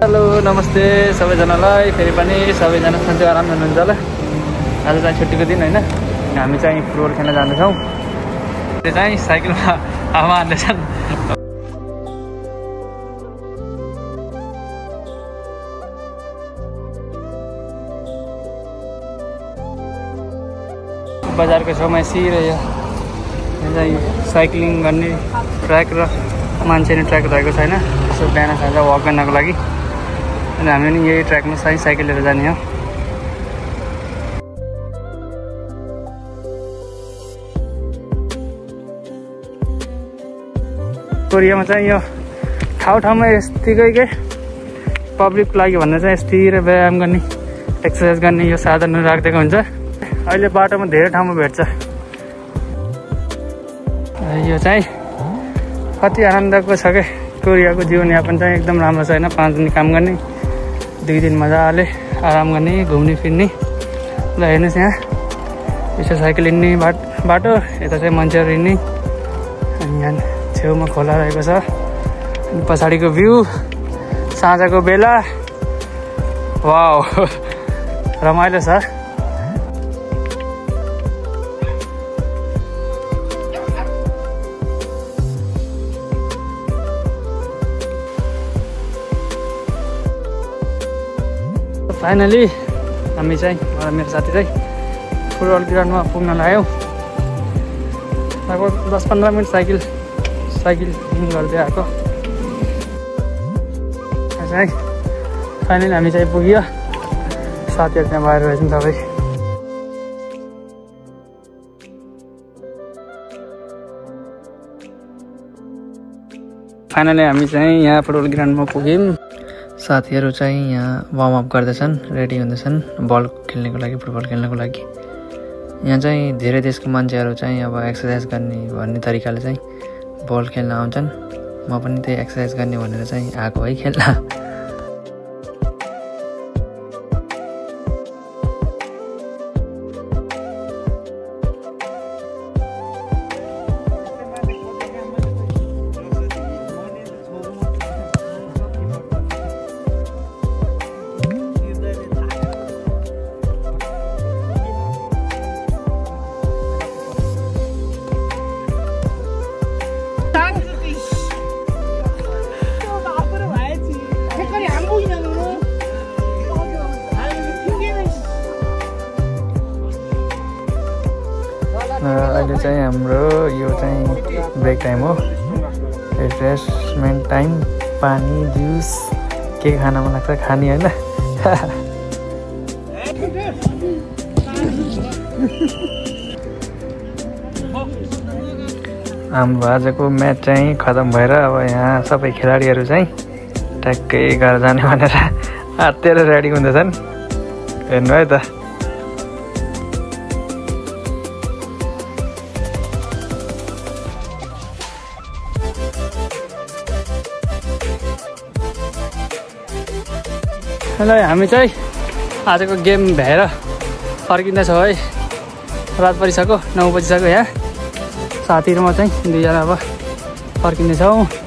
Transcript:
Hello नमस्ते सबैजनालाई फेरि पनि सबैजना सन्चै आराम हुनुहुन्छ होला। आज चाहिँ छुट्टीको दिन होइन, हामी चाहिँ फुटबल खेल्न जाँदैछौँ। त्यो चाहिँ साइकलमा हावा हान्दैछन्। बजारको छेउमा सिधै यो चाहिँ साइक्लिङ गर्ने ट्र्याक र मान्छे नि ट्र्याक रहेको छैन। यसो बिहान साँझ वक गर्नको लागि अनि हामी पनि यही ट्र्याकमा चाहिँ साइकल लिएर जाने हो। कोरियामा चाहिँ यो ठाउँमा यस्तिकै के पब्लिकको लागि भनेर चाहिँ यस्तिर व्यायाम गर्ने एक्सर्साइज गर्ने यो साधनहरू राखिदिएको हुन्छ। अहिले बाटोमा धेरै ठाउँमा भेट्छ। यो चाहिँ कति आनन्दको छ क्या। कोरियाको जीवनयापन चाहिँ एकदम राम्रो छ होइन। 5 दिन काम गर्ने, 2 दिन मजाले आराम गर्ने, घुम्ने फिर्ने। ल हेर्नुहोस् यहाँ यसो साइकल हिँड्ने बाटो, यता चाहिँ मान्छेहरू हिँड्ने, अनि यहाँ छेउमा खोला रहेको छ। अनि पछाडिको भ्यू साँझको बेला, वाउ रमाइलो छ। फाइनली हामी चाहिँ मेरो साथी चाहिँ फुटबल ग्राउन्डमा पुग्न लाग्यौँ। लगभग 10-15 मिनट साइकल गर्दै आएको चाहिँ फाइनली हामी चाहिँ पुग्यो। साथीहरू त्यहाँ बाहिर रहेछन् सबै। फाइनली हामी चाहिँ यहाँ फुटबल ग्राउन्डमा पुग्यौँ। साथीहरू चाहिँ यहाँ वार्मअप गर्दैछन्, रेडी हुँदैछन् बल खेल्नको लागि, फुटबल खेल्नको लागि। यहाँ चाहिँ धेरै देशको मान्छेहरू चाहिँ अब एक्सर्साइज गर्ने भन्ने तरिकाले चाहिँ बल खेल्न आउँछन्। म पनि त्यही एक्सर्साइज गर्ने भनेर चाहिँ आएको है खेल्न। अहिले चाहिँ हाम्रो यो चाहिँ ब्रेक टाइम हो, रिफ्रेसमेन्ट टाइम। पानी जुस के खान मन लाग्छ खाने होइन। हाम्रो आजको म्याच चाहिँ खतम भएर अब यहाँ सबै खेलाडीहरू चाहिँ ट्याक्कै घर जाने भनेर आत्तिएर रेडी हुँदैछन्। हेर्नु है त। ल हामी चाहिँ आजको गेम भ्याएर फर्किँदैछौँ है। रात परिसक्यो, 9 बजिसक्यो। यहाँ साथी र म चाहिँ 2जना अब फर्किँदैछौँ।